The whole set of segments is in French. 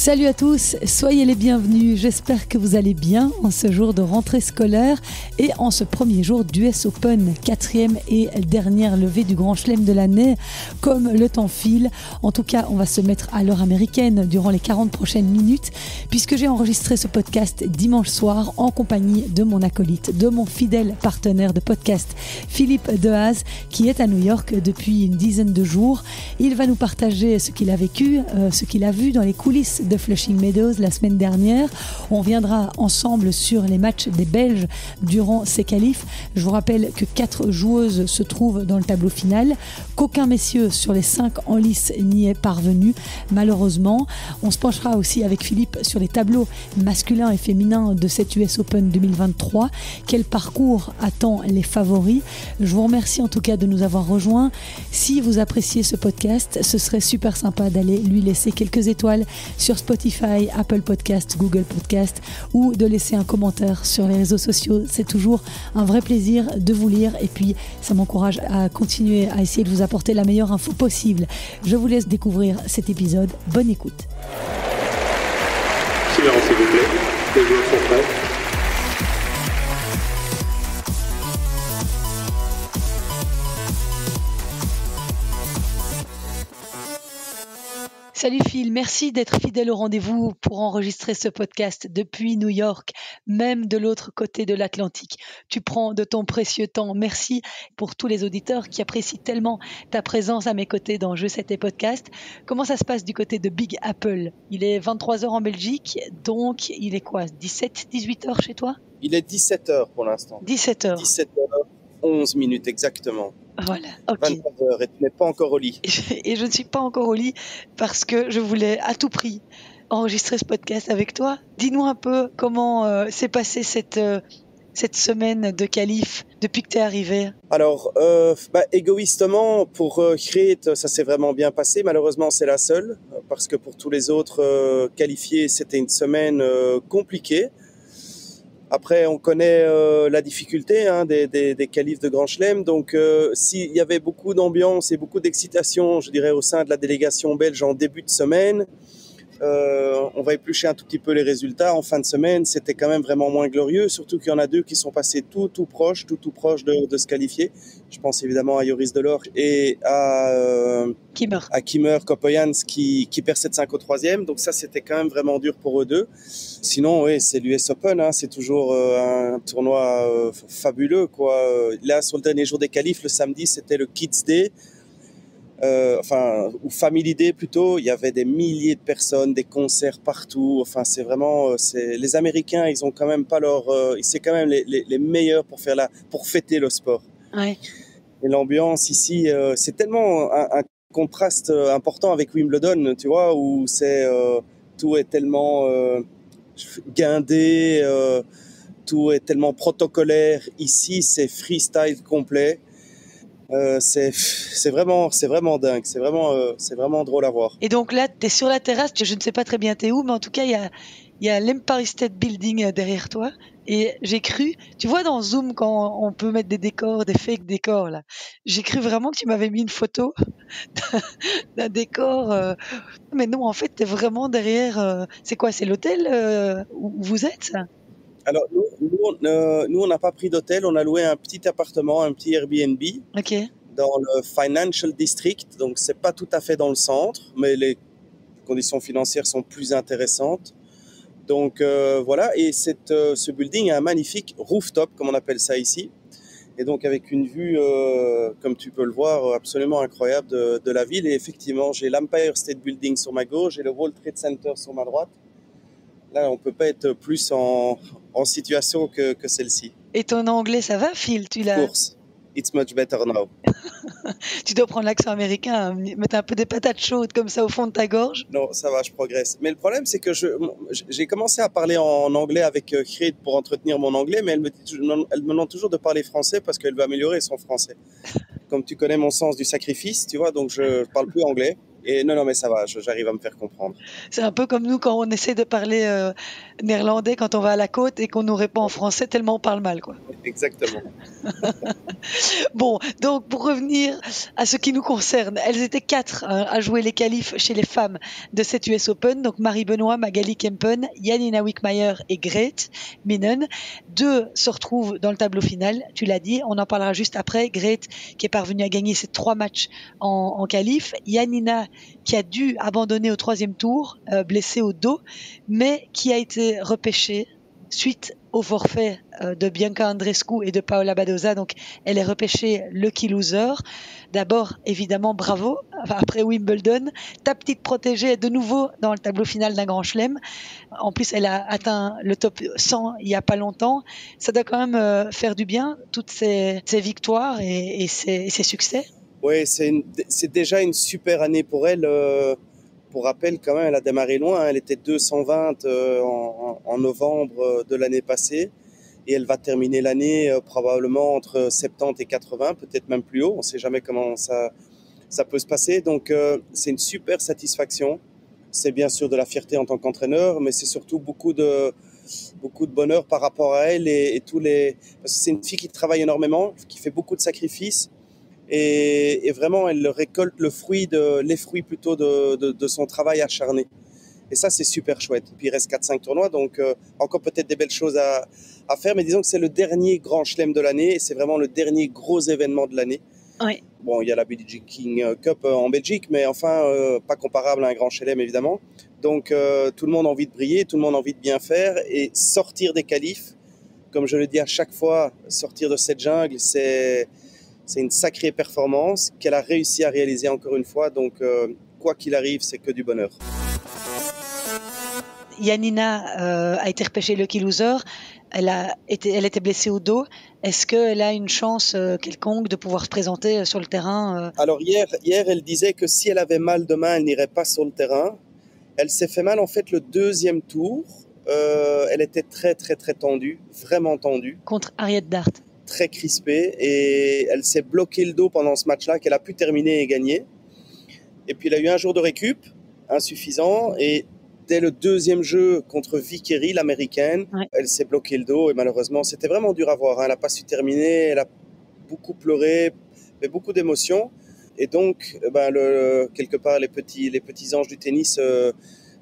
Salut à tous, soyez les bienvenus. J'espère que vous allez bien en ce jour de rentrée scolaire et en ce premier jour d'US Open, 4e et dernière levée du Grand Chelem de l'année. Comme le temps file, en tout cas, on va se mettre à l'heure américaine durant les 40 prochaines minutes puisque j'ai enregistré ce podcast dimanche soir en compagnie de mon acolyte, de mon fidèle partenaire de podcast, Philippe Dehaze, qui est à New York depuis une dizaine de jours. Il va nous partager ce qu'il a vécu, ce qu'il a vu dans les coulisses de Flushing Meadows la semaine dernière. On reviendra ensemble sur les matchs des Belges durant ces qualifs. Je vous rappelle que 4 joueuses se trouvent dans le tableau final, qu'aucun messieurs sur les 5 en lice n'y est parvenu malheureusement. On se penchera aussi avec Philippe sur les tableaux masculins et féminins de cette US Open 2023. Quel parcours attend les favoris? Je vous remercie en tout cas de nous avoir rejoints. Si vous appréciez ce podcast, ce serait super sympa d'aller lui laisser quelques étoiles sur Spotify, Apple Podcast, Google Podcast ou de laisser un commentaire sur les réseaux sociaux. C'est toujours un vrai plaisir de vous lire et puis ça m'encourage à continuer à essayer de vous apporter la meilleure info possible. Je vous laisse découvrir cet épisode. Bonne écoute. Silence s'il vous plaît, les joueurs sont prêts. Salut Phil, merci d'être fidèle au rendez-vous pour enregistrer ce podcast depuis New York, même de l'autre côté de l'Atlantique. Tu prends de ton précieux temps. Merci pour tous les auditeurs qui apprécient tellement ta présence à mes côtés dans Je sais tes podcasts. Comment ça se passe du côté de Big Apple? Il est 23h en Belgique, donc il est quoi, 17-18h chez toi? Il est 17h pour l'instant. 17h. 17h11 minutes exactement. Voilà, ok. 23h et tu n'es pas encore au lit. Et je ne suis pas encore au lit parce que je voulais à tout prix enregistrer ce podcast avec toi. Dis-nous un peu comment s'est passée cette semaine de qualif depuis que tu es arrivé. Alors, égoïstement, pour Create, ça s'est vraiment bien passé. Malheureusement, c'est la seule parce que pour tous les autres qualifiés, c'était une semaine compliquée. Après, on connaît la difficulté des qualifs de Grand Chelem. Donc, s'il y avait beaucoup d'ambiance et beaucoup d'excitation, je dirais, au sein de la délégation belge en début de semaine, on va éplucher un tout petit peu les résultats. En fin de semaine, c'était quand même vraiment moins glorieux, surtout qu'il y en a 2 qui sont passés tout proche de se qualifier. Je pense évidemment à Joris Delors et à Kimmer Kopoyans qui perd 7-5 au 3e. Donc ça, c'était quand même vraiment dur pour eux deux. Sinon, oui, c'est l'US Open. C'est toujours un tournoi fabuleux, quoi. Là, sur le dernier jour des qualifs, le samedi, c'était le Kids Day. Ou Family Day plutôt, il y avait des milliers de personnes, des concerts partout. Enfin, c'est vraiment, les Américains, ils ont quand même pas c'est quand même les meilleurs pour fêter le sport. Ouais. Et l'ambiance ici, c'est tellement un contraste important avec Wimbledon, tu vois, où tout est tellement guindé, tout est tellement protocolaire. Ici, c'est freestyle complet. C'est vraiment dingue, c'est vraiment drôle à voir. Et donc là, tu es sur la terrasse, je ne sais pas très bien t'es où, mais en tout cas, il y a l'Empire State Building derrière toi. Et j'ai cru, tu vois dans Zoom quand on peut mettre des décors, des fake décors là, j'ai cru vraiment que tu m'avais mis une photo d'un décor. Mais non, en fait, tu es vraiment derrière. C'est quoi, c'est l'hôtel où vous êtes? Alors, nous, on n'a pas pris d'hôtel, on a loué un petit appartement, un petit Airbnb dans le Financial District. Donc, c'est pas tout à fait dans le centre, mais les conditions financières sont plus intéressantes. Donc, voilà. Et ce building a un magnifique rooftop, comme on appelle ça ici. Et donc, avec une vue, comme tu peux le voir, absolument incroyable de la ville. Et effectivement, j'ai l'Empire State Building sur ma gauche et le World Trade Center sur ma droite. Là, on ne peut pas être plus en situation que celle-ci. Et ton anglais, ça va, Phil? Tu l'as... Of course, it's much better now. Tu dois prendre l'accent américain, mettre un peu des patates chaudes comme ça au fond de ta gorge. Non, ça va, je progresse. Mais le problème, c'est que j'ai commencé à parler en anglais avec Creed pour entretenir mon anglais, mais elle me demande toujours de parler français parce qu'elle veut améliorer son français. Comme tu connais mon sens du sacrifice, tu vois, donc je ne parle plus anglais. Et non, mais ça va, j'arrive à me faire comprendre. C'est un peu comme nous quand on essaie de parler néerlandais quand on va à la côte et qu'on nous répond en français tellement on parle mal, quoi. Exactement. Bon, donc pour revenir à ce qui nous concerne, elles étaient 4 à jouer les qualifs chez les femmes de cette US Open. Donc Marie Benoît, Magali Kempen, Janina Wickmayer et Grete Minen. 2 se retrouvent dans le tableau final, tu l'as dit, on en parlera juste après. Grete qui est parvenue à gagner ses 3 matchs en qualif. Janina qui a dû abandonner au 3e tour, blessée au dos, mais qui a été repêchée suite au forfait de Bianca Andreescu et de Paola Badoza. Donc elle est repêchée lucky loser. D'abord, évidemment, bravo. Après Wimbledon, ta petite protégée est de nouveau dans le tableau final d'un grand chelem. En plus, elle a atteint le top 100 il n'y a pas longtemps. Ça doit quand même faire du bien, toutes ces victoires et ces succès. Oui, c'est déjà une super année pour elle. Pour rappel, quand même, elle a démarré loin. Elle était 220 en novembre de l'année passée. Et elle va terminer l'année probablement entre 70 et 80, peut-être même plus haut. On ne sait jamais comment ça peut se passer. Donc, c'est une super satisfaction. C'est bien sûr de la fierté en tant qu'entraîneur, mais c'est surtout beaucoup de bonheur par rapport à elle et tous les... Parce que c'est une fille qui travaille énormément, qui fait beaucoup de sacrifices. Et vraiment, elle récolte les fruits plutôt de son travail acharné. Et ça, c'est super chouette. Puis il reste 4-5 tournois, donc encore peut-être des belles choses à faire. Mais disons que c'est le dernier grand chelem de l'année et c'est vraiment le dernier gros événement de l'année. Oui. Bon, il y a la Billie Jean King Cup en Belgique, mais enfin, pas comparable à un grand chelem, évidemment. Donc tout le monde a envie de briller, tout le monde a envie de bien faire. Et sortir des qualifs, comme je le dis à chaque fois, sortir de cette jungle, c'est une sacrée performance qu'elle a réussi à réaliser encore une fois. Donc, quoi qu'il arrive, c'est que du bonheur. Janina a été repêchée lucky loser. Elle était blessée au dos. Est-ce qu'elle a une chance quelconque de pouvoir se présenter sur le terrain Alors hier, elle disait que si elle avait mal demain, elle n'irait pas sur le terrain. Elle s'est fait mal en fait le 2e tour. Elle était très très très tendue, vraiment tendue. Contre Harriet Dart. Très crispée et elle s'est bloqué le dos pendant ce match-là qu'elle a pu terminer et gagner. Et puis elle a eu un jour de récup, insuffisant, et dès le 2e jeu contre Vicky, l'américaine, elle s'est bloqué le dos et malheureusement c'était vraiment dur à voir. Elle n'a pas su terminer, elle a beaucoup pleuré, mais beaucoup d'émotions. Et donc, quelque part, les petits anges du tennis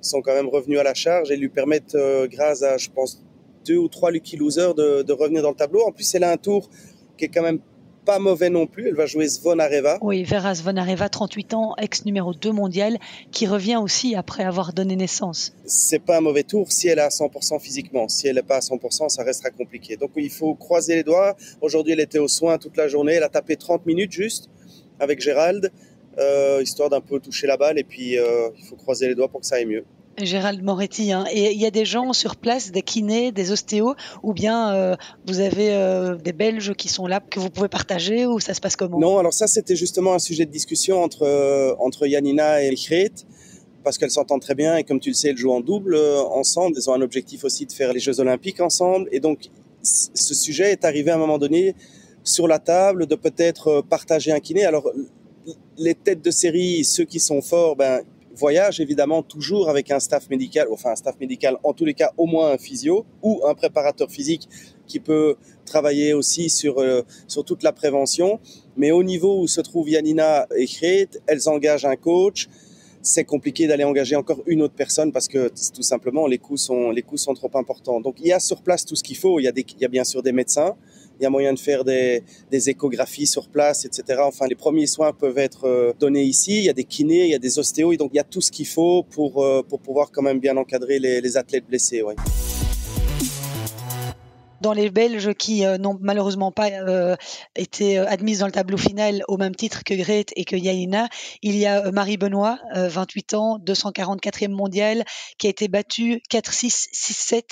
sont quand même revenus à la charge et lui permettent, grâce à, je pense, 2 ou 3 lucky losers de revenir dans le tableau. En plus, elle a un tour qui est quand même pas mauvais non plus. Elle va jouer Zvonareva. Oui, Vera Zvonareva, 38 ans, ex-numéro 2 mondial, qui revient aussi après avoir donné naissance. C'est pas un mauvais tour si elle est à 100% physiquement. Si elle n'est pas à 100%, ça restera compliqué. Donc, il faut croiser les doigts. Aujourd'hui, elle était aux soins toute la journée. Elle a tapé 30 minutes juste avec Gérald, histoire d'un peu toucher la balle. Et puis, il faut croiser les doigts pour que ça aille mieux. Gérald Moretti, hein. Et il y a des gens sur place, des kinés, des ostéos, ou bien vous avez des Belges qui sont là, que vous pouvez partager, ou ça se passe comment? Non, alors ça c'était justement un sujet de discussion entre Janina et Grete, parce qu'elles s'entendent très bien et comme tu le sais, elles jouent en double ensemble. Elles ont un objectif aussi de faire les Jeux Olympiques ensemble. Et donc ce sujet est arrivé à un moment donné sur la table de peut-être partager un kiné. Alors les têtes de série, ceux qui sont forts, voyage évidemment toujours avec un staff médical, en tous les cas au moins un physio ou un préparateur physique qui peut travailler aussi sur toute la prévention. Mais au niveau où se trouvent Janina et Grete, elles engagent un coach. C'est compliqué d'aller engager encore une autre personne parce que tout simplement les coûts sont trop importants. Donc il y a sur place tout ce qu'il faut. Il y a bien sûr des médecins. Il y a moyen de faire des échographies sur place, etc. Enfin, les premiers soins peuvent être donnés ici. Il y a des kinés, il y a des ostéos. Et donc, il y a tout ce qu'il faut pour pouvoir quand même bien encadrer les athlètes blessés. Ouais. Dans les Belges qui n'ont malheureusement pas été admises dans le tableau final au même titre que Grete et que Janina, il y a Marie Benoît, 28 ans, 244e mondiale, qui a été battue 4-6, 6-7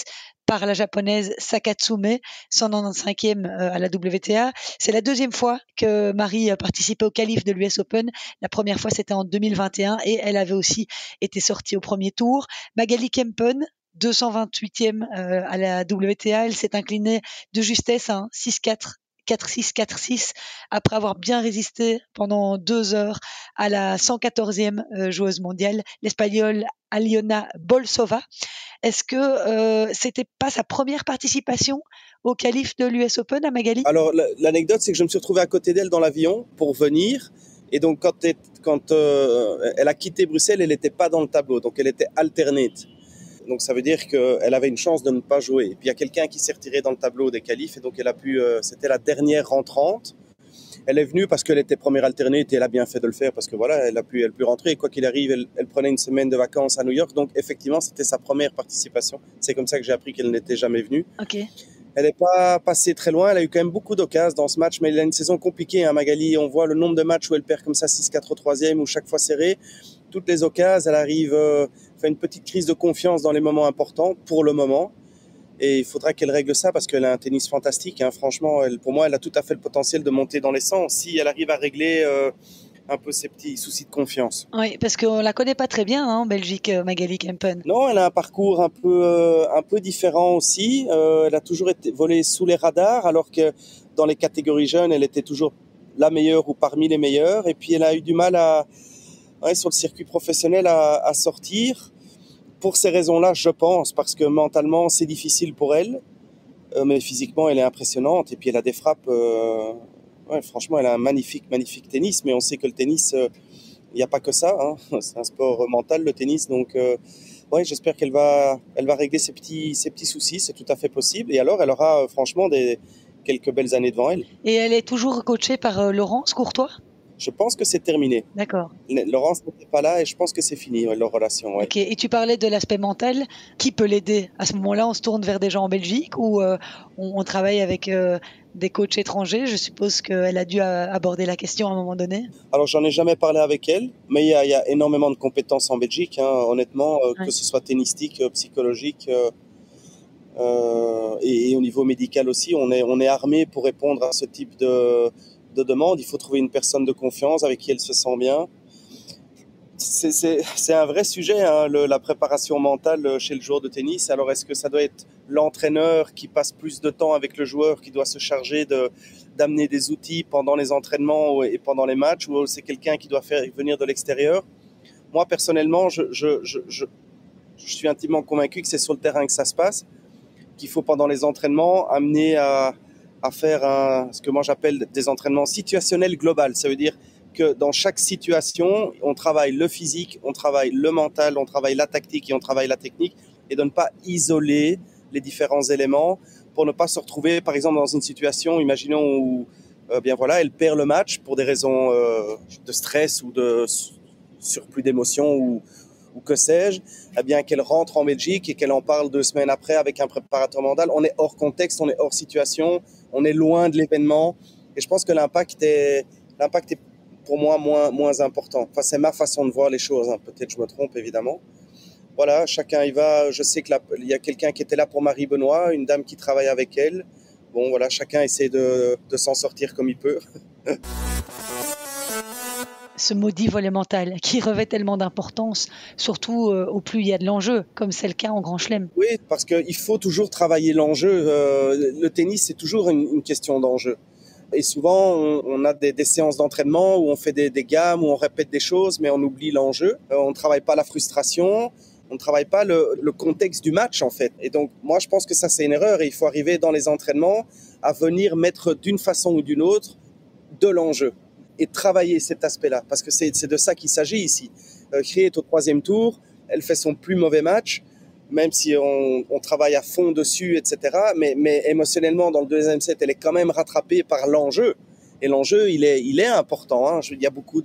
par la japonaise Sakatsume, 195e à la WTA. C'est la 2e fois que Marie participait au qualif de l'US Open. La première fois, c'était en 2021 et elle avait aussi été sortie au premier tour. Magali Kempen, 228e à la WTA, elle s'est inclinée de justesse, 6-4, 4-6, 4-6, après avoir bien résisté pendant 2 heures à la 114e joueuse mondiale, l'Espagnole Aliona Bolsova. Est-ce que c'était pas sa première participation au qualif de l'US Open à Magali? Alors, l'anecdote, c'est que je me suis retrouvé à côté d'elle dans l'avion pour venir. Et donc, quand elle a quitté Bruxelles, elle n'était pas dans le tableau. Donc, elle était alternate. Donc, ça veut dire qu'elle avait une chance de ne pas jouer. Et puis, il y a quelqu'un qui s'est retiré dans le tableau des qualifs. Et donc, c'était la dernière rentrante. Elle est venue parce qu'elle était première alternate et elle a bien fait de le faire parce que voilà, elle a pu rentrer. Et quoi qu'il arrive, elle prenait une semaine de vacances à New York. Donc, effectivement, c'était sa première participation. C'est comme ça que j'ai appris qu'elle n'était jamais venue. Ok. Elle n'est pas passée très loin. Elle a eu quand même beaucoup d'occasions dans ce match, mais elle a une saison compliquée, hein, Magali. On voit le nombre de matchs où elle perd comme ça 6-4 au troisième, ou chaque fois serré. Toutes les occasions, elle arrive, fait une petite crise de confiance dans les moments importants, pour le moment. Et il faudra qu'elle règle ça parce qu'elle a un tennis fantastique. Hein. Franchement, pour moi, elle a tout à fait le potentiel de monter dans les 100 si elle arrive à régler un peu ses petits soucis de confiance. Oui, parce qu'on la connaît pas très bien en Belgique, Magali Kempen. Non, elle a un parcours un peu différent aussi. Elle a toujours été volée sous les radars, alors que dans les catégories jeunes, elle était toujours la meilleure ou parmi les meilleures. Et puis, elle a eu du mal sur le circuit professionnel à sortir. Pour ces raisons-là, je pense, parce que mentalement, c'est difficile pour elle. Mais physiquement, elle est impressionnante. Et puis, elle a des frappes... franchement, elle a un magnifique tennis. Mais on sait que le tennis, il n'y a pas que ça. Hein. C'est un sport mental, le tennis. Donc, j'espère qu'elle va régler ses petits soucis. C'est tout à fait possible. Et alors, elle aura franchement quelques belles années devant elle. Et elle est toujours coachée par Laurence Courtois ? Je pense que c'est terminé. D'accord. Laurence n'était pas là et je pense que c'est fini, leur relation. Ouais. Ok. Et tu parlais de l'aspect mental. Qui peut l'aider ? À ce moment-là, on se tourne vers des gens en Belgique ou on travaille avec des coachs étrangers ? Je suppose qu'elle a dû aborder la question à un moment donné. Alors, j'en ai jamais parlé avec elle, mais il y a énormément de compétences en Belgique, hein, honnêtement, que ce soit tennistique, psychologique et au niveau médical aussi. On est armé pour répondre à ce type de demande. Il faut trouver une personne de confiance avec qui elle se sent bien. C'est un vrai sujet, hein, la préparation mentale chez le joueur de tennis. Alors, est-ce que ça doit être l'entraîneur qui passe plus de temps avec le joueur, qui doit se charger d'amener des outils pendant les entraînements et pendant les matchs, ou c'est quelqu'un qui doit venir de l'extérieur ? Moi, personnellement, je suis intimement convaincu que c'est sur le terrain que ça se passe, qu'il faut pendant les entraînements amener à faire ce que moi j'appelle des entraînements situationnels globaux. Ça veut dire que dans chaque situation, on travaille le physique, on travaille le mental, on travaille la tactique et on travaille la technique, et de ne pas isoler les différents éléments pour ne pas se retrouver, par exemple, dans une situation, imaginons, où elle perd le match pour des raisons de stress ou de surplus d'émotions ou que sais-je, qu'elle rentre en Belgique et qu'elle en parle 2 semaines après avec un préparateur mental. On est hors contexte, on est hors situation, on est loin de l'événement. Et je pense que l'impact est pour moi moins important. Enfin, c'est ma façon de voir les choses. Hein. Peut-être je me trompe, évidemment. Voilà, chacun y va. Je sais qu'il y a quelqu'un qui était là pour Marie Benoît, une dame qui travaille avec elle. Bon, voilà, chacun essaie de s'en sortir comme il peut. Ce maudit volet mental qui revêt tellement d'importance, surtout au plus il y a de l'enjeu, comme c'est le cas en Grand Chelem. Oui, parce qu'il faut toujours travailler l'enjeu. Le tennis, c'est toujours une question d'enjeu. Et souvent, on a des séances d'entraînement où on fait des gammes, où on répète des choses, mais on oublie l'enjeu. On ne travaille pas la frustration, on ne travaille pas le contexte du match, en fait. Et donc, moi, je pense que ça, c'est une erreur. Et il faut arriver dans les entraînements à venir mettre d'une façon ou d'une autre de l'enjeu et travailler cet aspect-là, parce que c'est de ça qu'il s'agit ici. Kriet est au 3e tour, elle fait son plus mauvais match, même si on travaille à fond dessus, etc. Mais émotionnellement, dans le 2e set, elle est quand même rattrapée par l'enjeu. Et l'enjeu, il est important. Hein. Il y a beaucoup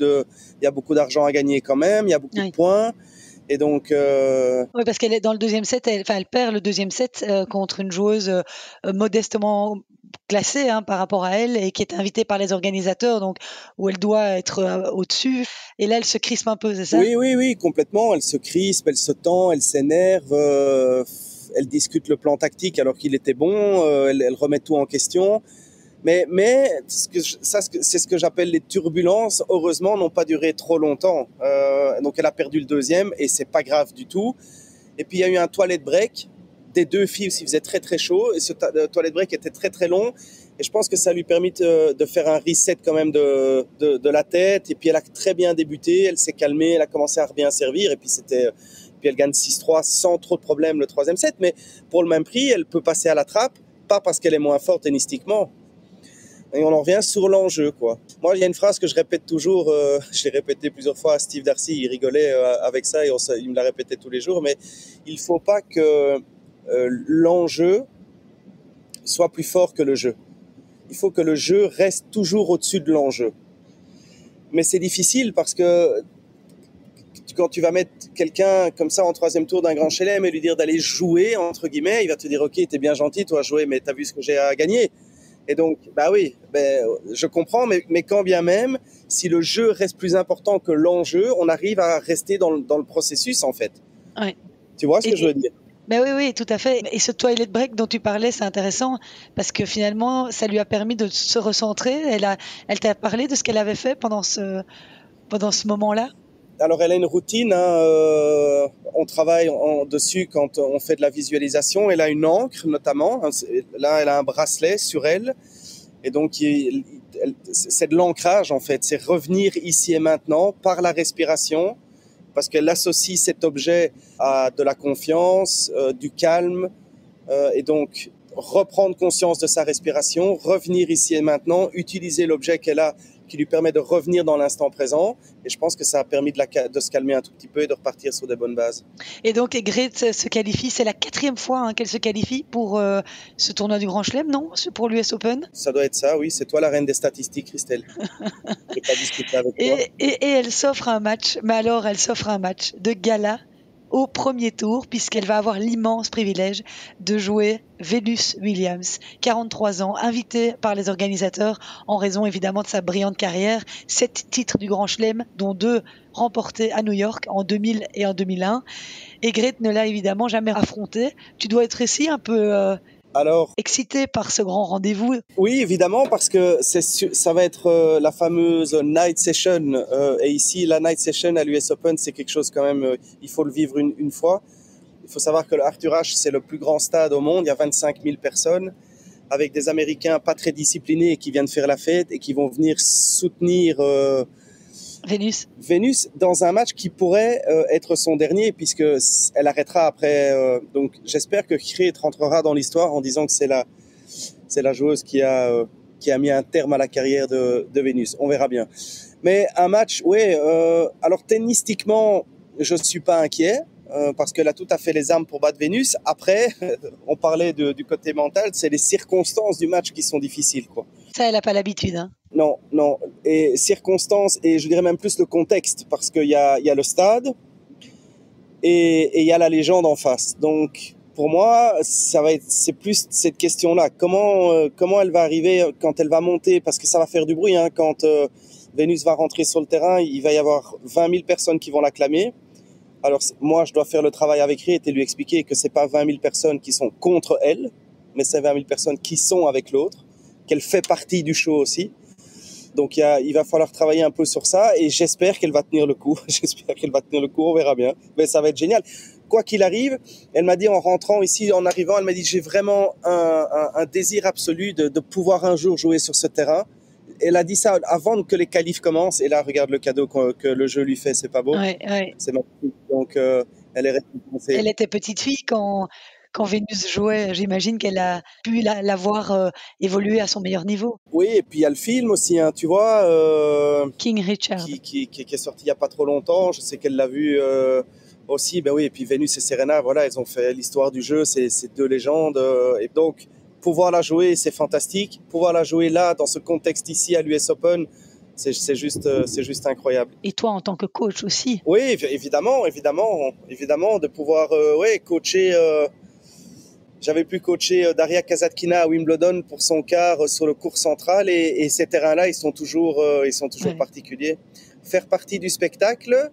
d'argent à gagner quand même, il y a beaucoup de points. Et donc, oui, parce qu'elle est dans le 2e set, elle perd le 2e set contre une joueuse modestement classée par rapport à elle et qui est invitée par les organisateurs, donc où elle doit être au-dessus. Et là, elle se crispe un peu, c'est ça ? Oui, complètement. Elle se crispe, elle se tend, elle s'énerve, elle discute le plan tactique alors qu'il était bon, elle remet tout en question. Mais c'est ce que j'appelle les turbulences, heureusement, n'ont pas duré trop longtemps. Donc, elle a perdu le 2e et c'est pas grave du tout. Et puis, il y a eu un toilet break était 2 filles, il faisait très très chaud, et ce toilet break était très très long, et je pense que ça lui permet de faire un reset quand même de la tête, et puis elle a très bien débuté, elle s'est calmée, elle a commencé à bien servir, et puis elle gagne 6-3 sans trop de problèmes le 3e set, mais pour le même prix, elle peut passer à la trappe, pas parce qu'elle est moins forte tennistiquement. Et on en revient sur l'enjeu, quoi. Moi, il y a une phrase que je répète toujours, je l'ai répété plusieurs fois à Steve Darcy, il rigolait avec ça et il me la répétait tous les jours, mais il ne faut pas que l'enjeu soit plus fort que le jeu. Il faut que le jeu reste toujours au-dessus de l'enjeu. Mais c'est difficile parce que quand tu vas mettre quelqu'un comme ça en 3e tour d'un grand chelem et lui dire d'aller jouer, entre guillemets, il va te dire « Ok, t'es bien gentil, toi, jouer, mais t'as vu ce que j'ai à gagner ?» Et donc, bah oui, je comprends, mais quand bien même, si le jeu reste plus important que l'enjeu, on arrive à rester dans le processus, en fait. Ouais. Tu vois ce que je veux dire? Ben oui, tout à fait. Et ce toilet break dont tu parlais, c'est intéressant parce que finalement, ça lui a permis de se recentrer. Elle t'a parlé de ce qu'elle avait fait pendant ce moment-là? Alors, elle a une routine. On travaille dessus quand on fait de la visualisation. Elle a une encre, notamment. Là, elle a un bracelet sur elle. Et donc, c'est de l'ancrage, en fait. C'est revenir ici et maintenant par la respiration, parce qu'elle associe cet objet à de la confiance, du calme. Et donc, reprendre conscience de sa respiration, revenir ici et maintenant, utiliser l'objet qu'elle a, qui lui permet de revenir dans l'instant présent. Et je pense que ça a permis de se calmer un tout petit peu et de repartir sur des bonnes bases. Et donc, Grete se qualifie, c'est la 4e fois qu'elle se qualifie pour ce tournoi du Grand Chelem, non? Pour l'US Open? Ça doit être ça, oui. C'est toi la reine des statistiques, Christelle. Je n'ai pas discuté avec toi. Et elle s'offre un match, mais alors elle s'offre un match de gala au premier tour, puisqu'elle va avoir l'immense privilège de jouer Venus Williams, 43 ans, invitée par les organisateurs en raison évidemment de sa brillante carrière, 7 titres du Grand Chelem, dont 2 remportés à New York en 2000 et en 2001. Et Grete ne l'a évidemment jamais affrontée. Tu dois être ici un peu excité par ce grand rendez-vous. Oui, évidemment, parce que ça va être la fameuse night session. Et ici, la night session à l'US Open, c'est quelque chose quand même, il faut le vivre une fois. Il faut savoir que le Arthur Ashe, c'est le plus grand stade au monde. Il y a 25 000 personnes, avec des Américains pas très disciplinés qui viennent faire la fête et qui vont venir soutenir Venus dans un match qui pourrait être son dernier, puisqu'elle arrêtera après. Donc j'espère que Grete rentrera dans l'histoire en disant que c'est la joueuse qui a mis un terme à la carrière de Venus. On verra bien. Mais un match, alors tennistiquement, je ne suis pas inquiet. Parce qu'elle a tout à fait les armes pour battre Venus. Après, on parlait du côté mental, c'est les circonstances du match qui sont difficiles, quoi. Ça, elle n'a pas l'habitude, hein. Non. Et circonstances, et je dirais même plus le contexte, parce qu'il y a le stade et il y a la légende en face. Donc, pour moi, c'est plus cette question-là. Comment elle va arriver quand elle va monter, parce que ça va faire du bruit, hein, quand Venus va rentrer sur le terrain, il va y avoir 20 000 personnes qui vont l'acclamer. Alors, moi, je dois faire le travail avec Grete et lui expliquer que c'est pas 20 000 personnes qui sont contre elle, mais c'est 20 000 personnes qui sont avec l'autre, qu'elle fait partie du show aussi. Donc, il va falloir travailler un peu sur ça et j'espère qu'elle va tenir le coup. On verra bien. Mais ça va être génial. Quoi qu'il arrive, elle m'a dit en rentrant ici, en arrivant, elle m'a dit j'ai vraiment un désir absolu de pouvoir un jour jouer sur ce terrain. Elle a dit ça avant que les qualifs commencent. Et là, regarde le cadeau que le jeu lui fait, c'est pas beau? Ouais. C'est magnifique. Donc, elle est récompensée. Elle était petite fille quand Venus jouait. J'imagine qu'elle a pu la voir évoluer à son meilleur niveau. Oui, et puis il y a le film aussi, hein, tu vois. King Richard. Qui est sorti il n'y a pas trop longtemps. Je sais qu'elle l'a vu aussi. Ben oui, et puis Venus et Serena, voilà, elles ont fait l'histoire du jeu. C'est 2 légendes. Et donc, pouvoir la jouer, c'est fantastique. Pouvoir la jouer là, dans ce contexte ici à l'US Open, c'est juste incroyable. Et toi, en tant que coach aussi? Oui, évidemment, de pouvoir coacher. J'avais pu coacher Daria Kasatkina à Wimbledon pour son quart sur le court central et ces terrains-là, ils sont toujours particuliers. Faire partie du spectacle,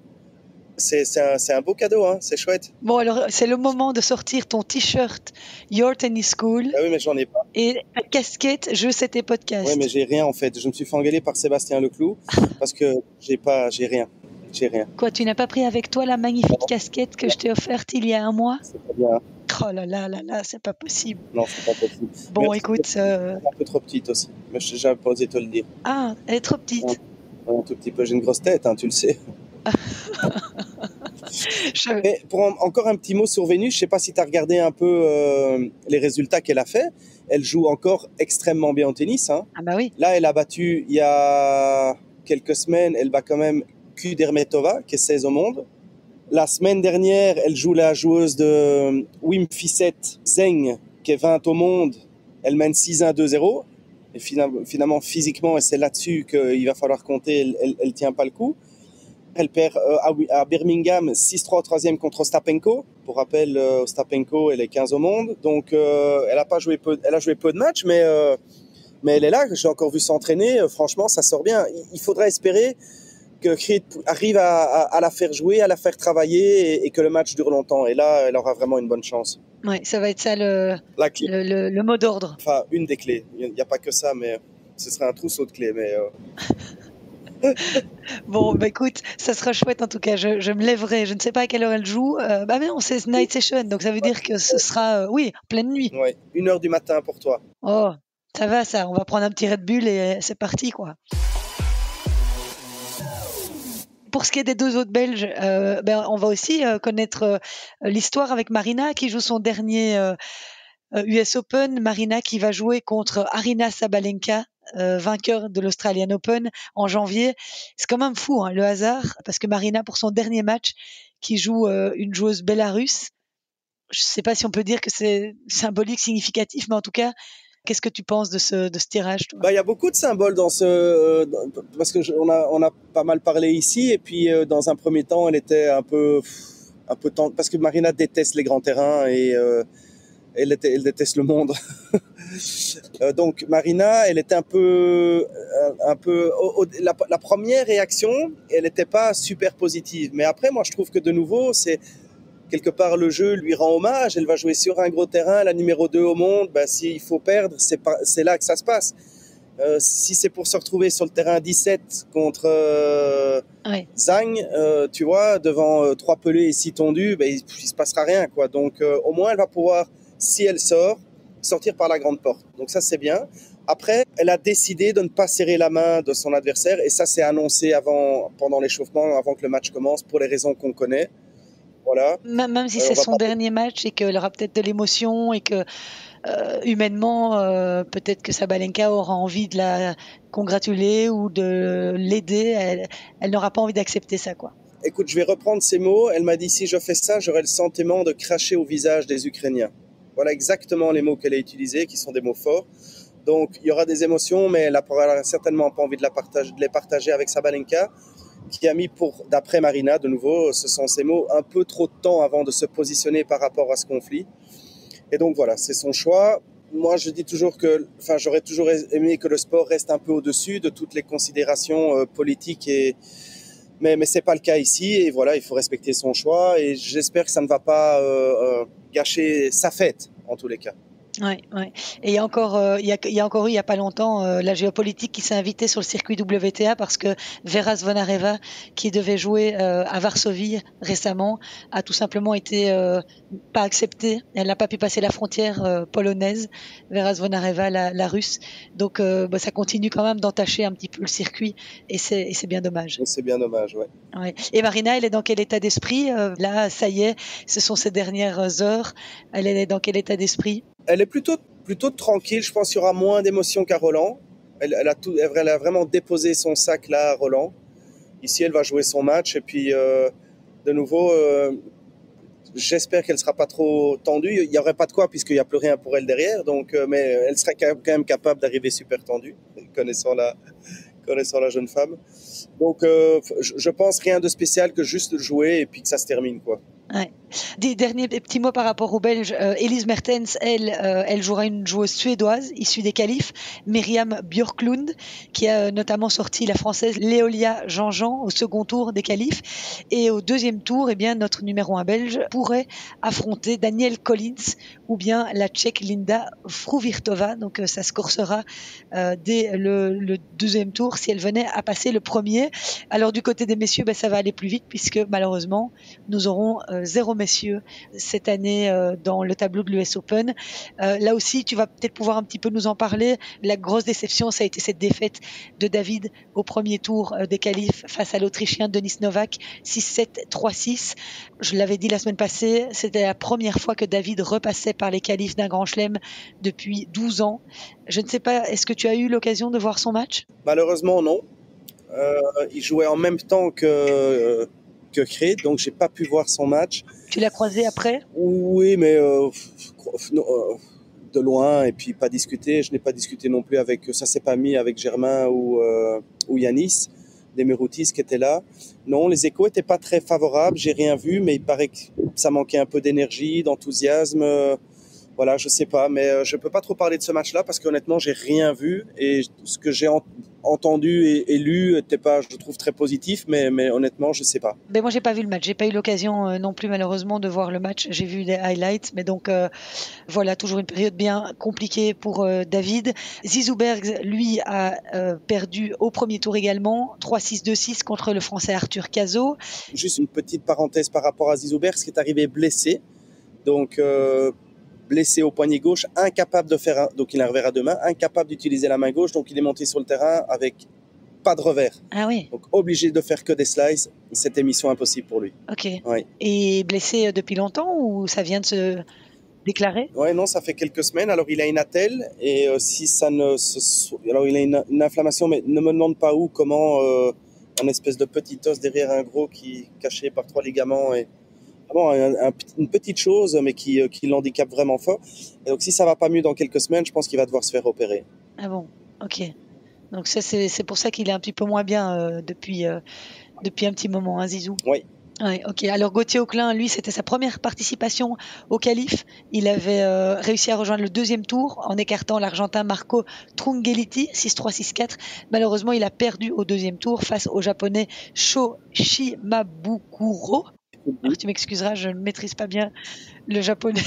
c'est un beau cadeau, hein, c'est chouette. Bon, alors, c'est le moment de sortir ton t-shirt Your Tennis School. Ah oui, mais j'en ai pas. Et ta casquette Je sais tes podcasts. Oui, mais j'ai rien en fait. Je me suis fait engueuler par Sébastien Leclou parce que j'ai rien. J'ai rien. Quoi, tu n'as pas pris avec toi la magnifique casquette que je t'ai offerte il y a un mois? C'est pas bien. Oh là là là là, c'est pas possible. Non, c'est pas possible. Bon, Mais écoute. elle est un peu trop petite aussi. Mais j'ai pas osé te le dire. Ah, elle est trop petite. Un tout petit peu. J'ai une grosse tête, tu le sais. Mais encore un petit mot sur Vénus, je sais pas si tu as regardé un peu les résultats qu'elle a fait. Elle joue encore extrêmement bien au tennis. Ah bah oui. Là, elle a battu, il y a quelques semaines, elle bat quand même Kudermetova, qui est 16 au monde. La semaine dernière, elle joue la joueuse de Wim Fissette, Zheng, qui est 20 au monde. Elle mène 6-1, 2-0. Et finalement, physiquement, et c'est là-dessus qu'il va falloir compter, elle tient pas le coup. Elle perd à Birmingham 6-3 au troisième contre Ostapenko. Pour rappel, Ostapenko, elle est 15 au monde. Donc, elle a joué peu de matchs, mais elle est là. J'ai encore vu s'entraîner. Franchement, ça sort bien. Il faudrait espérer que Creed arrive à la faire jouer, à la faire travailler et que le match dure longtemps. Et là, elle aura vraiment une bonne chance. Ouais, ça va être ça le mot d'ordre. Enfin, une des clés. Il n'y a pas que ça, mais ce serait un trousseau de clés. Mais Bon, bah écoute, ça sera chouette en tout cas. Je me lèverai. Je ne sais pas à quelle heure elle joue. Bah mais non, c'est night session, donc ça veut dire que ce sera, oui, pleine nuit. Ouais, 1h du matin pour toi. Oh, ça va ça. On va prendre un petit Red Bull et c'est parti quoi. Pour ce qui est des deux autres Belges, on va aussi connaître l'histoire avec Marina qui joue son dernier US Open. Marina qui va jouer contre Aryna Sabalenka, vainqueur de l'Australian Open en janvier. C'est quand même fou, le hasard, parce que Marina, pour son dernier match, qui joue une joueuse bélarusse, je ne sais pas si on peut dire que c'est symbolique, significatif, mais en tout cas, qu'est-ce que tu penses de ce tirage, toi ? Il y a beaucoup de symboles parce que on a pas mal parlé ici, et puis dans un premier temps, elle était un peu parce que Marina déteste les grands terrains et elle déteste le monde. Donc Marina, elle était un peu la première réaction, elle n'était pas super positive, mais après moi je trouve que de nouveau c'est quelque part le jeu lui rend hommage. Elle va jouer sur un gros terrain, la numéro 2 au monde. S'il faut perdre, c'est là que ça se passe. Si c'est pour se retrouver sur le terrain 17 contre Zhang, tu vois, devant 3 pelés et 6 tondus, il se passera rien, quoi. Donc au moins elle va pouvoir, si elle sortir par la grande porte. Donc ça c'est bien. Après, elle a décidé de ne pas serrer la main de son adversaire, et ça c'est annoncé pendant l'échauffement, avant que le match commence, pour les raisons qu'on connaît. Voilà. Même si c'est son dernier match et qu'elle aura peut-être de l'émotion et que humainement, peut-être que Sabalenka aura envie de la congratuler ou de l'aider, elle n'aura pas envie d'accepter ça, quoi. Écoute, je vais reprendre ces mots. Elle m'a dit, si je fais ça, j'aurai le sentiment de cracher au visage des Ukrainiens. Voilà exactement les mots qu'elle a utilisés, qui sont des mots forts. Donc, il y aura des émotions, mais elle n'aura certainement pas envie de les partager avec Sabalenka, qui a mis, d'après Marina, de nouveau, ce sont ces mots, un peu trop de temps avant de se positionner par rapport à ce conflit. Et donc voilà, c'est son choix. Moi, je dis toujours j'aurais toujours aimé que le sport reste un peu au-dessus de toutes les considérations politiques, mais c'est pas le cas ici. Et voilà, il faut respecter son choix. Et j'espère que ça ne va pas gâcher sa fête, en tous les cas. Ouais. Et il y a encore eu il y a pas longtemps la géopolitique qui s'est invitée sur le circuit WTA parce que Vera Zvonareva, qui devait jouer à Varsovie récemment, a tout simplement été pas acceptée. Elle n'a pas pu passer la frontière polonaise. Vera Zvonareva, la russe. Donc ça continue quand même d'entacher un petit peu le circuit, et c'est bien dommage. C'est bien dommage, ouais. Ouais. Et Marina, elle est dans quel état d'esprit là, ça y est, ce sont ses dernières heures. Elle est dans quel état d'esprit ? Elle est plutôt tranquille. Je pense qu'il y aura moins d'émotions qu'à Roland. Elle a vraiment déposé son sac là à Roland. Ici, elle va jouer son match. Et puis, de nouveau, j'espère qu'elle ne sera pas trop tendue. Il n'y aurait pas de quoi, puisqu'il n'y a plus rien pour elle derrière. Donc, mais elle serait quand même capable d'arriver super tendue, connaissant la jeune femme. Donc, je pense rien de spécial, que juste le jouer et puis que ça se termine, quoi. Ouais. Des derniers petits mots par rapport aux Belges. Elise Mertens, elle jouera une joueuse suédoise issue des qualifs, Myriam Björklund, qui a notamment sorti la française Léolia Jean-Jean au second tour des qualifs. Et au deuxième tour, notre numéro 1 belge pourrait affronter Danielle Collins ou bien la Tchèque Linda Fruhvirtova. Donc ça se corsera dès le deuxième tour si elle venait à passer le premier. Alors du côté des messieurs, ça va aller plus vite, puisque malheureusement, nous aurons 0 messieurs, cette année dans le tableau de l'US Open. Là aussi, tu vas peut-être pouvoir un petit peu nous en parler. La grosse déception, ça a été cette défaite de David au premier tour des qualifs face à l'Autrichien Denis Novak, 6-7, 3-6. Je l'avais dit la semaine passée, c'était la première fois que David repassait par les qualifs d'un Grand Chelem depuis 12 ans. Je ne sais pas, est-ce que tu as eu l'occasion de voir son match ? Malheureusement, non. Il jouait en même temps que Creed, donc j'ai pas pu voir son match. Tu l'as croisé après ? Oui, mais de loin, et puis pas discuté. Je n'ai pas discuté non plus avec, ça s'est pas mis avec Germain ou Yanis Demiroutis qui était là. Non, les échos étaient pas très favorables, j'ai rien vu, mais il paraît que ça manquait un peu d'énergie, d'enthousiasme. Voilà, je sais pas, mais je peux pas trop parler de ce match-là parce qu'honnêtement, j'ai rien vu et ce que j'ai entendu et lu était pas, je trouve, très positif, mais honnêtement, je sais pas. Mais moi, j'ai pas vu le match. J'ai pas eu l'occasion non plus, malheureusement, de voir le match. J'ai vu les highlights, mais donc voilà, toujours une période bien compliquée pour David. Zizou Bergs, lui, a perdu au premier tour également, 3-6, 2-6 contre le Français Arthur Cazot. Juste une petite parenthèse par rapport à Zizou Bergs qui est arrivé blessé, donc blessé au poignet gauche, incapable de faire, donc il a un revers à deux mains, incapable d'utiliser la main gauche, donc il est monté sur le terrain avec pas de revers. Ah oui. Donc obligé de faire que des slices, c'était mission impossible pour lui. Ok. Oui. Et blessé depuis longtemps ou ça vient de se déclarer ? Ouais, non, ça fait quelques semaines. Alors il a une attelle et si ça ne, alors il a une inflammation, mais ne me demande pas où, comment, un espèce de petit os derrière un gros qui est caché par 3 ligaments et vraiment une petite chose, mais qui l'handicape vraiment fort. Et donc, si ça va pas mieux dans quelques semaines, je pense qu'il va devoir se faire opérer. Ah bon, ok. Donc ça, c'est pour ça qu'il est un petit peu moins bien depuis un petit moment, hein, Zizou. Oui. Ouais, ok. Alors Gauthier Auclin, lui, c'était sa première participation au qualif. Il avait réussi à rejoindre le deuxième tour en écartant l'Argentin Marco Trungelliti, 6-3, 6-4. Malheureusement, il a perdu au deuxième tour face au Japonais Sho Shimabukuro. Alors, tu m'excuseras, je ne maîtrise pas bien le japonais.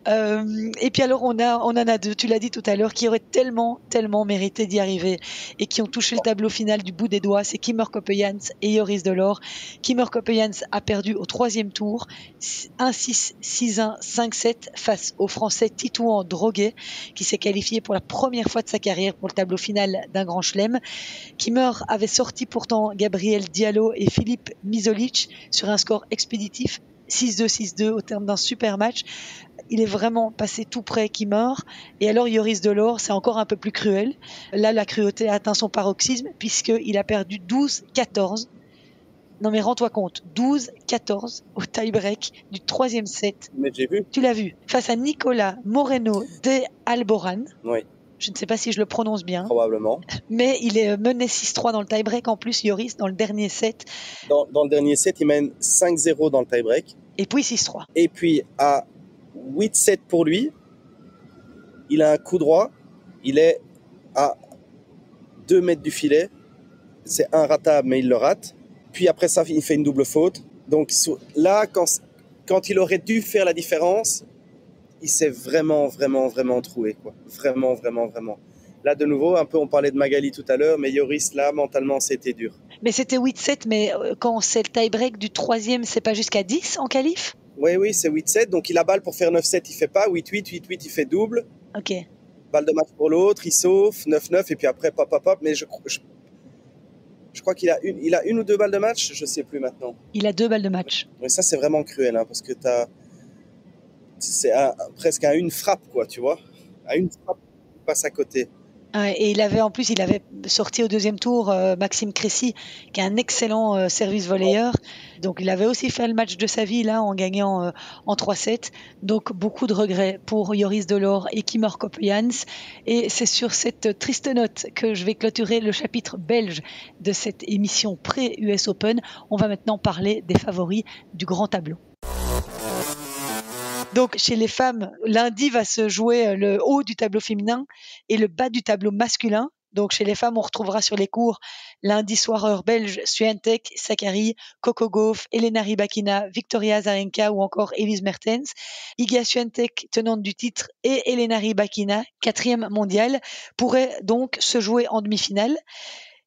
Et puis alors on en a deux, tu l'as dit tout à l'heure, qui auraient tellement mérité d'y arriver et qui ont touché le tableau final du bout des doigts. C'est Kimmer Coppejans et Joris Delors. Kimmer Coppejans a perdu au troisième tour 1-6, 6-1, 5-7 face au Français Titouan Droguet, qui s'est qualifié pour la première fois de sa carrière pour le tableau final d'un Grand Chelem. Kimmer avait sorti pourtant Gabriel Diallo et Philippe Misolic sur un score expéditif, 6-2, 6-2 au terme d'un super match. Il est vraiment passé tout près qui meurt. Et alors Joris Delors, c'est encore un peu plus cruel. Là, la cruauté a atteint son paroxysme puisqu'il a perdu 12-14. Non mais rends-toi compte, 12-14 au tie-break du troisième set. Mais j'ai vu. Tu l'as vu. Face à Nicolas Moreno de Alboran. Oui. Je ne sais pas si je le prononce bien. Probablement. Mais il est mené 6-3 dans le tie-break. En plus, Joris, dans le dernier set. Dans le dernier set, il mène 5-0 dans le tie-break. Et puis 6-3. Et puis à 8-7 pour lui, il a un coup droit, il est à 2 mètres du filet, c'est inratable mais il le rate, puis après ça il fait une double faute, donc là quand il aurait dû faire la différence, il s'est vraiment troué, quoi. Vraiment. Là de nouveau, un peu on parlait de Magali tout à l'heure, mais Joris là mentalement c'était dur. Mais c'était 8-7, mais quand c'est le tie-break du troisième, c'est pas jusqu'à 10 en qualif ? Oui, c'est 8-7. Donc, il a balle pour faire 9-7, il fait pas. 8-8, 8-8, il fait double. Ok. Balle de match pour l'autre, il sauve. 9-9, et puis après, pop. Mais je crois qu'il a une ou deux balles de match, je sais plus maintenant. Il a 2 balles de match. Mais ça, c'est vraiment cruel, hein, parce que c'est presque à une frappe, quoi, tu vois. À une frappe, il passe à côté. Et il avait sorti au deuxième tour Maxime Cressy, qui est un excellent service volleyeur. Donc il avait aussi fait le match de sa vie là en gagnant en 3-7. Donc beaucoup de regrets pour Joris Delors et Kimmer Coppejans. Et c'est sur cette triste note que je vais clôturer le chapitre belge de cette émission pré-US Open. On va maintenant parler des favoris du grand tableau. Donc, chez les femmes, lundi va se jouer le haut du tableau féminin et le bas du tableau masculin. Donc, chez les femmes, on retrouvera sur les cours lundi soir heure belge Swiatek, Sakkari, Coco Gauff, Elena Rybakina, Victoria Azarenka ou encore Elise Mertens. Iga Swiatek, tenante du titre, et Elena Rybakina, 4e mondiale, pourraient donc se jouer en demi-finale.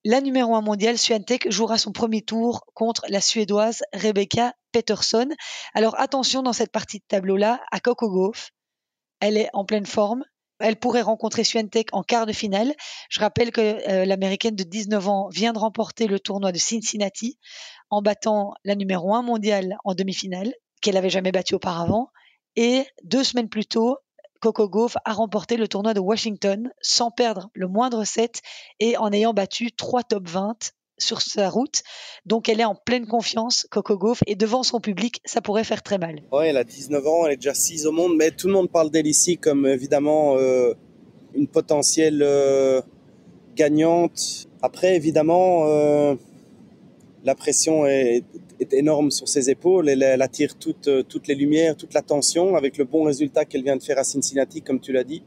La numéro 1 mondiale, Swiatek, jouera son premier tour contre la Suédoise Rebecca Peterson. Alors attention dans cette partie de tableau-là à Coco Gauff. Elle est en pleine forme. Elle pourrait rencontrer Swiatek en quart de finale. Je rappelle que l'américaine de 19 ans vient de remporter le tournoi de Cincinnati en battant la numéro 1 mondiale en demi-finale, qu'elle n'avait jamais battue auparavant. Et 2 semaines plus tôt, Coco Gauff a remporté le tournoi de Washington sans perdre le moindre set et en ayant battu 3 top 20 sur sa route. Donc elle est en pleine confiance, Coco Gauff, et devant son public, ça pourrait faire très mal. Ouais, elle a 19 ans, elle est déjà 6 au monde, mais tout le monde parle d'elle ici comme évidemment une potentielle gagnante. Après, évidemment, la pression est énorme sur ses épaules. Elle attire toutes les lumières, toute l'attention avec le bon résultat qu'elle vient de faire à Cincinnati, comme tu l'as dit.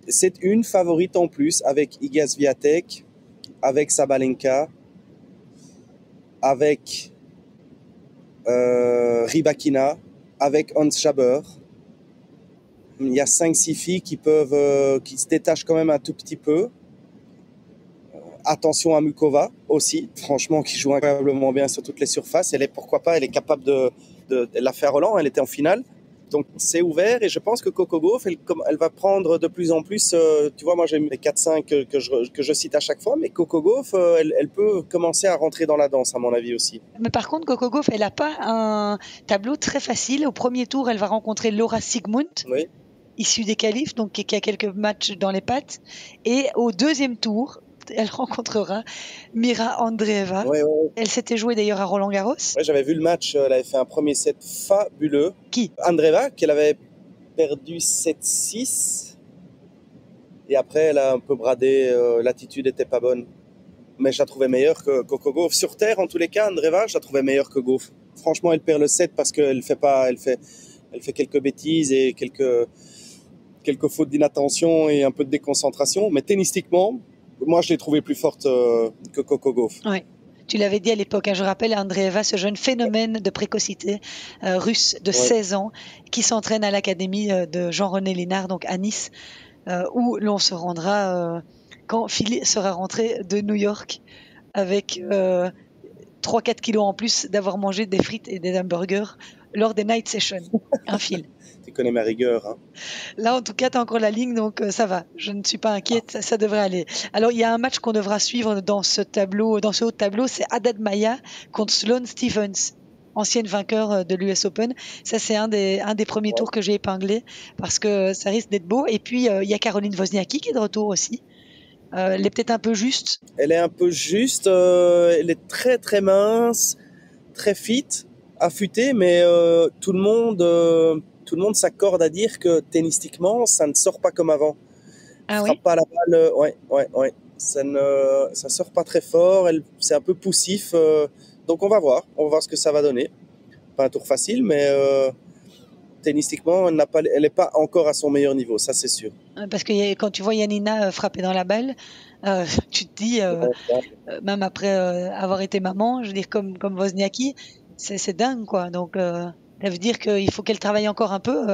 C'est une favorite en plus avec Iga Swiatek, avec Sabalenka, avec Rybakina, avec Ons Jabeur. Il y a 5-6 filles qui se détachent quand même un tout petit peu. Attention à Mukova aussi, franchement, qui joue incroyablement bien sur toutes les surfaces. Elle est capable elle l'a fait à Roland, elle était en finale. Donc c'est ouvert et je pense que Coco Gauff, elle va prendre de plus en plus, tu vois, moi j'ai les 4-5 que je cite à chaque fois, mais Coco Gauff, elle peut commencer à rentrer dans la danse à mon avis aussi. Mais par contre, Coco Gauff, elle n'a pas un tableau très facile. Au premier tour, elle va rencontrer Laura Siegemund, oui, issue des qualifs, donc qui a quelques matchs dans les pattes. Et au deuxième tour, elle rencontrera Mira Andreeva. Ouais. Elle s'était jouée d'ailleurs à Roland-Garros. Ouais, j'avais vu le match, elle avait fait un premier set fabuleux. Qui ? Andreeva, qu'elle avait perdu 7-6. Et après, elle a un peu bradé, l'attitude n'était pas bonne. Mais je la trouvais meilleure que Coco Gauff. Sur terre, en tous les cas, Andreeva, je la trouvais meilleure que Gauff. Franchement, elle perd le set parce qu'elle fait quelques bêtises et quelques fautes d'inattention et un peu de déconcentration. Mais tennistiquement, moi, je l'ai trouvée plus forte que Coco Gauff. Oui. Tu l'avais dit à l'époque, hein, je rappelle Andreeva, ce jeune phénomène de précocité russe de 16 ans qui s'entraîne à l'académie de Jean-René Lénard, donc à Nice, où l'on se rendra quand Philly sera rentré de New York avec 3-4 kilos en plus d'avoir mangé des frites et des hamburgers lors des night sessions. Un fil. Tu connais ma rigueur. Hein. Là, en tout cas, tu as encore la ligne, donc ça va. Je ne suis pas inquiète, ça devrait aller. Alors, il y a un match qu'on devra suivre dans ce haut tableau, c'est Haddad Maia contre Sloane Stephens, ancienne vainqueur de l'US Open. Ça, c'est un des premiers tours que j'ai épinglé parce que ça risque d'être beau. Et puis, il y a Caroline Wozniacki qui est de retour aussi. Elle est peut-être un peu juste. Elle est un peu juste. Elle est très, très mince, très fit, affûtée, mais tout le monde s'accorde à dire que tennistiquement, ça ne sort pas comme avant. Ah oui. Frappe pas la balle. Ouais. Ça sort pas très fort. C'est un peu poussif. Donc on va voir ce que ça va donner. Pas un tour facile, mais tennistiquement, elle n'est pas encore à son meilleur niveau, ça c'est sûr. Parce que quand tu vois Yanina frapper dans la balle, tu te dis, même après avoir été maman, je veux dire comme Wozniacki, c'est dingue quoi. Donc ça veut dire qu'il faut qu'elle travaille encore un peu.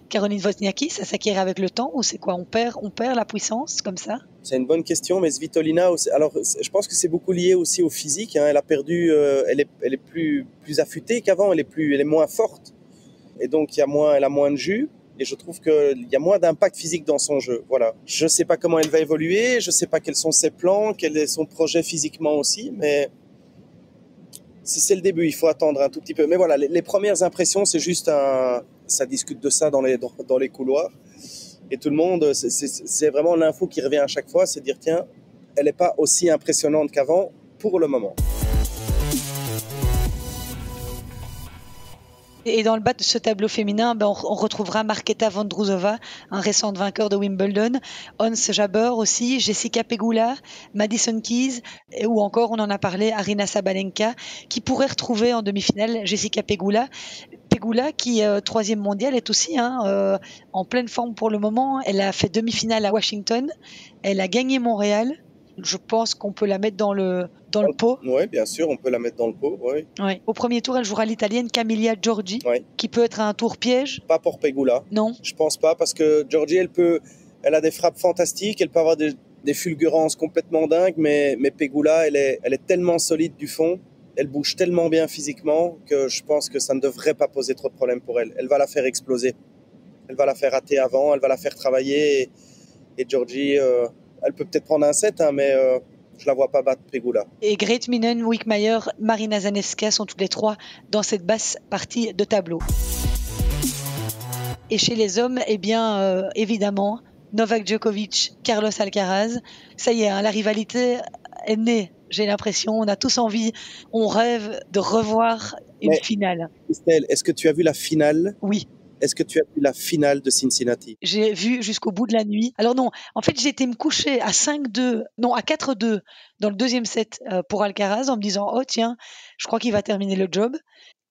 Caroline Wozniacki, ça s'acquiert avec le temps ou c'est quoi, on perd la puissance comme ça? C'est une bonne question, mais Svitolina, alors je pense que c'est beaucoup lié aussi au physique. Hein. Elle a perdu, elle est plus affûtée qu'avant, elle est moins forte. Et donc, elle a moins de jus. Et je trouve qu'il y a moins d'impact physique dans son jeu. Voilà. Je ne sais pas comment elle va évoluer. Je ne sais pas quels sont ses plans, quel est son projet physiquement aussi. Mais c'est le début. Il faut attendre un tout petit peu. Mais voilà, les premières impressions, c'est juste ça discute de ça dans les couloirs. Et tout le monde, c'est vraiment l'info qui revient à chaque fois. C'est de dire, tiens, elle n'est pas aussi impressionnante qu'avant pour le moment. Et dans le bas de ce tableau féminin, on retrouvera Marketa Vondrousova, un récent vainqueur de Wimbledon, Ons Jabeur aussi, Jessica Pegula, Madison Keys, ou encore, on en a parlé, Aryna Sabalenka, qui pourrait retrouver en demi-finale Jessica Pegula. Pegula, qui est 3e mondiale, est aussi en pleine forme pour le moment. Elle a fait demi-finale à Washington, elle a gagné Montréal. Je pense qu'on peut la mettre dans le pot. Oui, bien sûr, on peut la mettre dans le pot. Oui. Ouais. Au premier tour, elle jouera l'italienne Camilla Giorgi, qui peut être un tour piège. Pas pour Pegula. Non. Je pense pas, parce que Giorgi, elle a des frappes fantastiques, elle peut avoir des fulgurances complètement dingues, mais Pegula, elle est tellement solide du fond, elle bouge tellement bien physiquement que je pense que ça ne devrait pas poser trop de problèmes pour elle. Elle va la faire exploser. Elle va la faire rater avant, elle va la faire travailler. Et Georgie, elle peut peut-être prendre un set, hein, mais je la vois pas battre Pegula. Et Grete Minen, Wickmayer, Marina Zanevska sont tous les trois dans cette basse partie de tableau. Et chez les hommes, eh bien, évidemment, Novak Djokovic, Carlos Alcaraz. Ça y est, hein, la rivalité est née. J'ai l'impression, on a tous envie, on rêve de revoir une finale. Christelle, est-ce que tu as vu la finale ? Oui. Est-ce que tu as vu la finale de Cincinnati ? J'ai vu jusqu'au bout de la nuit. Alors non, en fait, j'ai été me coucher à 5-2, non, à 4-2 dans le deuxième set pour Alcaraz en me disant, oh tiens, je crois qu'il va terminer le job.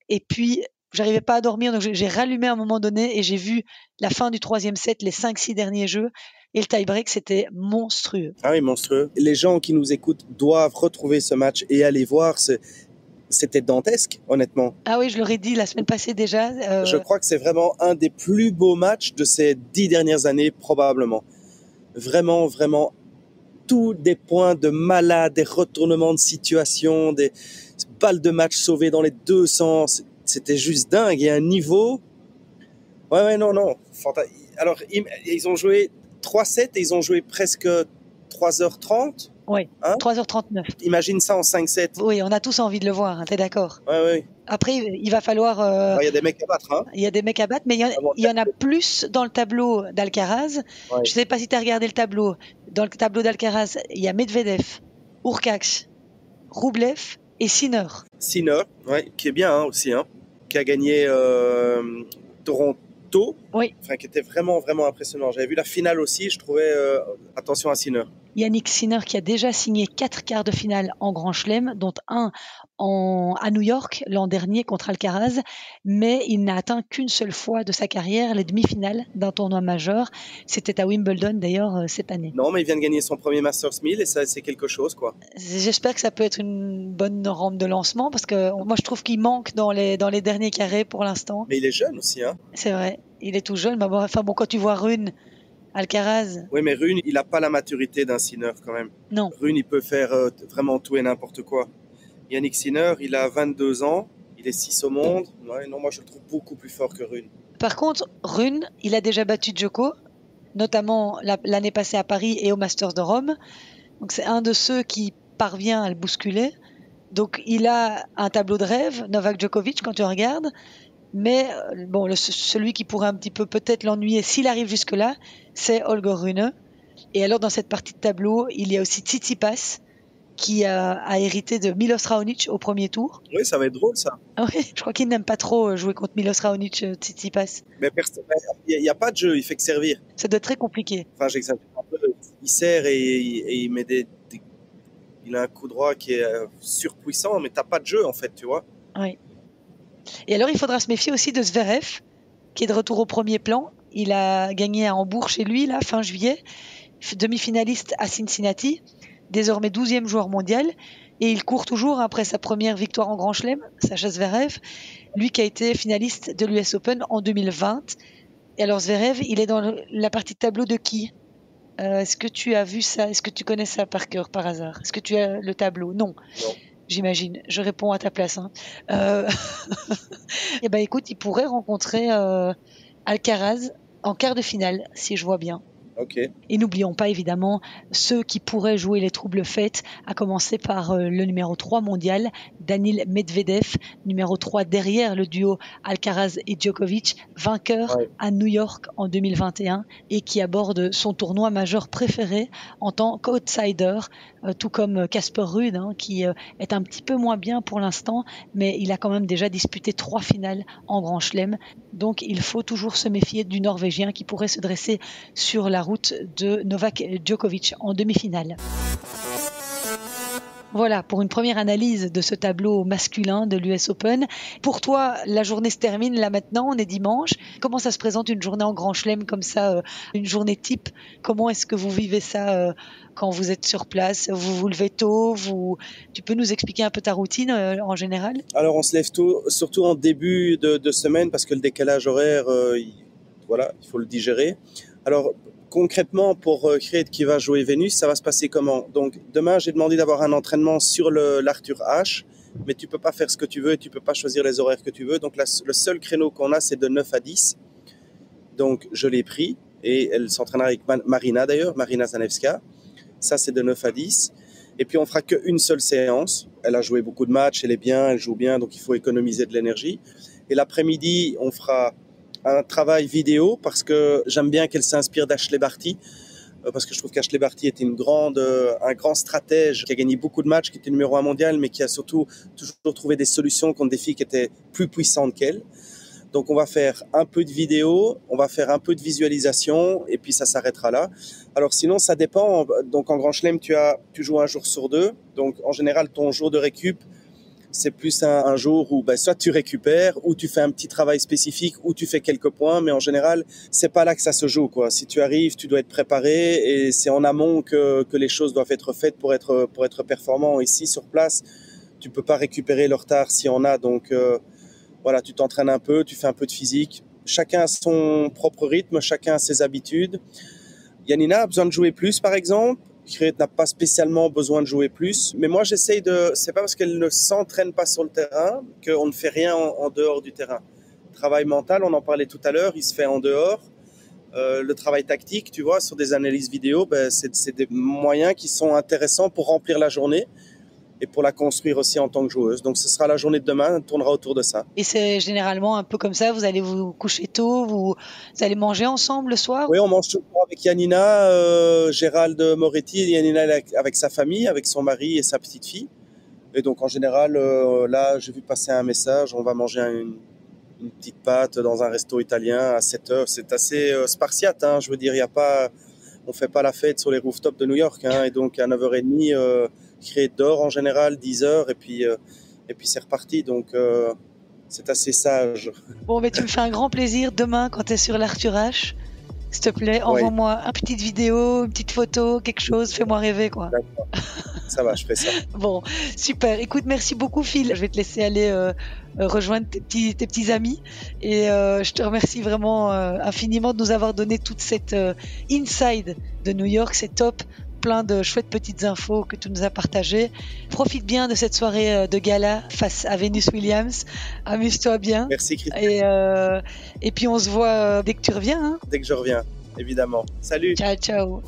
Et puis, j'arrivais pas à dormir, donc j'ai rallumé à un moment donné et j'ai vu la fin du troisième set, les 5-6 derniers jeux. Et le tie-break, c'était monstrueux. Ah oui, monstrueux. Les gens qui nous écoutent doivent retrouver ce match et aller voir. C'était dantesque, honnêtement. Ah oui, je l'aurais dit la semaine passée déjà. Je crois que c'est vraiment un des plus beaux matchs de ces 10 dernières années, probablement. Vraiment, vraiment, tous des points de malade, des retournements de situation, des balles de match sauvées dans les deux sens. C'était juste dingue. Il y a un niveau... Ouais, non. Alors, ils ont joué 3-7 et ils ont joué presque 3h30. Oui, hein? 3h39. Imagine ça en 5-7. Oui, on a tous envie de le voir, hein, t'es d'accord ? Oui. Après, il va falloir... Il y a des mecs à battre. Hein. Il y a des mecs à battre, mais il y en a plus dans le tableau d'Alcaraz. Ouais. Je ne sais pas si tu as regardé le tableau. Dans le tableau d'Alcaraz, il y a Medvedev, Hurkacz, Rublev et Sinner. Sinner, ouais, qui est bien hein, aussi, hein, qui a gagné Toronto. Oui. Enfin, qui était vraiment, vraiment impressionnant. J'avais vu la finale aussi, je trouvais... attention à Sinner. Yannick Sinner qui a déjà signé 4 quarts de finale en Grand Chelem, dont un à New York l'an dernier contre Alcaraz, mais il n'a atteint qu'une seule fois de sa carrière les demi-finales d'un tournoi majeur. C'était à Wimbledon d'ailleurs cette année. Non, mais il vient de gagner son premier Masters 1000 et ça, c'est quelque chose, quoi. J'espère que ça peut être une bonne rampe de lancement parce que moi je trouve qu'il manque dans les derniers carrés pour l'instant. Mais il est jeune aussi, hein. C'est vrai, il est tout jeune. Mais enfin bon, quand tu vois Rune, Alcaraz. Oui, mais Rune, il n'a pas la maturité d'un Sinner quand même. Non. Rune, il peut faire vraiment tout et n'importe quoi. Yannick Sinner, il a 22 ans, il est 6 au monde. Ouais, non, moi je le trouve beaucoup plus fort que Rune. Par contre, Rune, il a déjà battu Djoko, notamment l'année passée à Paris et au Masters de Rome. Donc c'est un de ceux qui parvient à le bousculer. Donc il a un tableau de rêve, Novak Djokovic, quand tu regardes. Mais bon, celui qui pourrait un petit peu peut-être l'ennuyer s'il arrive jusque-là, c'est Holger Rune. Et alors dans cette partie de tableau, il y a aussi Tsitsipas qui a hérité de Milos Raonic au premier tour. Oui, ça va être drôle ça. Oui, je crois qu'il n'aime pas trop jouer contre Milos Raonic, Tsitsipas. Mais il n'y a pas de jeu, il fait que servir. Ça doit être très compliqué. Enfin, j'exagère un peu. Il sert et il met il a un coup droit qui est surpuissant, mais t'as pas de jeu en fait, tu vois. Oui. Et alors, il faudra se méfier aussi de Zverev, qui est de retour au premier plan. Il a gagné à Hambourg chez lui, là, fin juillet, demi-finaliste à Cincinnati, désormais 12e joueur mondial. Et il court toujours après sa première victoire en Grand Chelem, Sacha Zverev, lui qui a été finaliste de l'US Open en 2020. Et alors, Zverev, il est dans la partie de tableau de qui ? Est-ce que tu as vu ça ? Est-ce que tu connais ça par cœur, par hasard ? Est-ce que tu as le tableau ? Non. J'imagine. Je réponds à ta place. Hein. Et ben écoute, il pourrait rencontrer Alcaraz en quart de finale, si je vois bien. Okay. Et n'oublions pas évidemment ceux qui pourraient jouer les troubles fêtes, à commencer par le numéro 3 mondial, Daniil Medvedev, numéro 3 derrière le duo Alcaraz et Djokovic, vainqueur à New York en 2021 et qui aborde son tournoi majeur préféré en tant qu'outsider, tout comme Casper Ruud, hein, qui est un petit peu moins bien pour l'instant, mais il a quand même déjà disputé 3 finales en Grand Chelem. Donc il faut toujours se méfier du Norvégien qui pourrait se dresser sur la route de Novak Djokovic en demi-finale. Voilà pour une première analyse de ce tableau masculin de l'US Open. Pour toi, la journée se termine là maintenant, on est dimanche. Comment ça se présente une journée en Grand Chelem comme ça, une journée type ? Comment est-ce que vous vivez ça quand vous êtes sur place ? Vous vous levez tôt ? Tu peux nous expliquer un peu ta routine en général ? Alors on se lève tôt, surtout en début de semaine parce que le décalage horaire, il faut le digérer. Alors concrètement, pour Grete qui va jouer Vénus, ça va se passer comment ? Donc demain, j'ai demandé d'avoir un entraînement sur l'Arthur Ashe mais tu peux pas faire ce que tu veux et tu peux pas choisir les horaires que tu veux. Donc là, le seul créneau qu'on a, c'est de 9 à 10. Donc je l'ai pris et elle s'entraînera avec Marina d'ailleurs, Marina Zanevska. Ça, c'est de 9 à 10. Et puis on fera qu'une seule séance. Elle a joué beaucoup de matchs, elle est bien, elle joue bien, donc il faut économiser de l'énergie. Et l'après-midi, on fera un travail vidéo parce que j'aime bien qu'elle s'inspire d'Ashley Barty. Parce que je trouve qu'Ashley Barty était un grand stratège qui a gagné beaucoup de matchs, qui était numéro 1 mondial, mais qui a surtout toujours trouvé des solutions contre des filles qui étaient plus puissantes qu'elle. Donc on va faire un peu de vidéo, on va faire un peu de visualisation et puis ça s'arrêtera là. Alors sinon ça dépend. Donc en Grand Chelem tu joues un jour sur 2. Donc en général ton jour de récup c'est plus un jour où soit tu récupères ou tu fais un petit travail spécifique ou tu fais quelques points, mais en général c'est pas là que ça se joue quoi. Si tu arrives tu dois être préparé et c'est en amont que les choses doivent être faites pour être performant. Ici sur place tu peux pas récupérer le retard s'il y en a donc voilà, tu t'entraînes un peu, tu fais un peu de physique. Chacun a son propre rythme, chacun a ses habitudes. Yanina a besoin de jouer plus, par exemple. Kirit n'a pas spécialement besoin de jouer plus. Mais moi, j'essaye de... C'est pas parce qu'elle ne s'entraîne pas sur le terrain qu'on ne fait rien en dehors du terrain. Le travail mental, on en parlait tout à l'heure, il se fait en dehors. Le travail tactique, tu vois, sur des analyses vidéo, c'est des moyens qui sont intéressants pour remplir la journée. Et pour la construire aussi en tant que joueuse. Donc ce sera la journée de demain, elle tournera autour de ça. Et c'est généralement un peu comme ça, vous allez vous coucher tôt, vous allez manger ensemble le soir? Oui, on mange toujours avec Yanina, Gérald Moretti, Yanina avec sa famille, avec son mari et sa petite fille. Et donc en général, là j'ai vu passer un message, on va manger une petite pâte dans un resto italien à 7h. C'est assez spartiate, hein, je veux dire, on ne fait pas la fête sur les rooftops de New York. Hein, et donc à 9h30, Kirit dort en général, 10h, et puis c'est reparti. Donc, c'est assez sage. Bon, mais tu me fais un grand plaisir demain quand tu es sur l'Arthur Ashe. S'il te plaît, envoie-moi une petite vidéo, une petite photo, quelque chose. Fais-moi rêver, quoi. D'accord. Ça va, je fais ça. Bon, super. Écoute, merci beaucoup, Phil. Je vais te laisser aller rejoindre tes petits amis. Et je te remercie vraiment infiniment de nous avoir donné toute cette inside de New York. C'est top. Plein de chouettes petites infos que tu nous as partagées. Profite bien de cette soirée de gala face à Venus Williams. Amuse-toi bien. Merci, Christine. Et puis on se voit dès que tu reviens. Hein. Dès que je reviens, évidemment. Salut. Ciao, ciao.